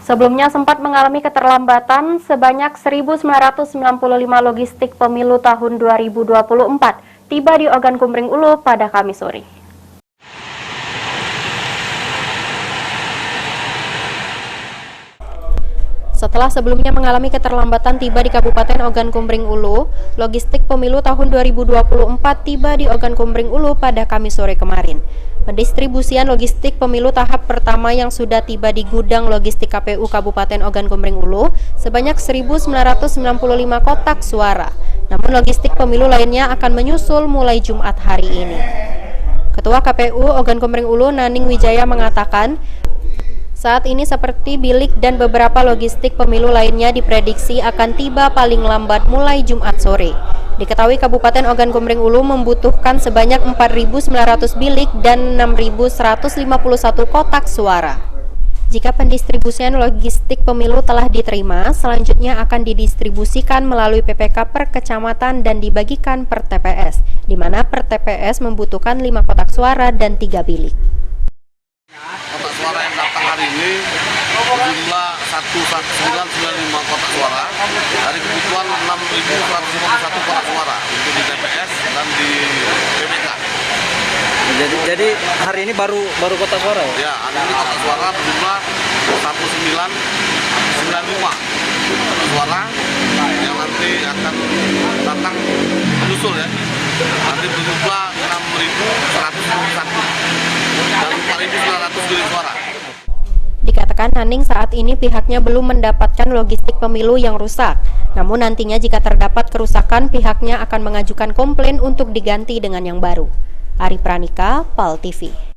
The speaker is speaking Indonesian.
Sebelumnya sempat mengalami keterlambatan sebanyak 1.995 logistik pemilu tahun 2024 tiba di Ogan Kumbring Ulu pada Kamis sore. Setelah sebelumnya mengalami keterlambatan tiba di Kabupaten Ogan Kumbring Ulu, logistik pemilu tahun 2024 tiba di Ogan Kumbring Ulu pada Kamis sore kemarin. Pendistribusian logistik pemilu tahap pertama yang sudah tiba di gudang logistik KPU Kabupaten Ogan Kumbring Ulu sebanyak 1.995 kotak suara. Namun logistik pemilu lainnya akan menyusul mulai Jumat hari ini. Ketua KPU Ogan Kumbring Ulu Naning Wijaya mengatakan, saat ini seperti bilik dan beberapa logistik pemilu lainnya diprediksi akan tiba paling lambat mulai Jumat sore. Diketahui Kabupaten Ogan Kumbring Ulu membutuhkan sebanyak 4.900 bilik dan 6.151 kotak suara. Jika pendistribusian logistik pemilu telah diterima, selanjutnya akan didistribusikan melalui PPK per kecamatan dan dibagikan per TPS, di mana per TPS membutuhkan 5 kotak suara dan 3 bilik. Kotak suara yang datang hari ini berjumlah 1.995 kotak suara dari kebutuhan 6.151 kotak suara untuk di TPS dan di PPK. Jadi hari ini baru kotak suara ya? Ya, hari ini kotak suara berjumlah 1.995 kotak suara yang nanti akan datang menyusul ya. Nanti berjumlah 6.151 dan 4.900 bilik suara. Dikatakan Naning saat ini pihaknya belum mendapatkan logistik pemilu yang rusak. Namun nantinya jika terdapat kerusakan, pihaknya akan mengajukan komplain untuk diganti dengan yang baru. Ari Pranika, PAL TV.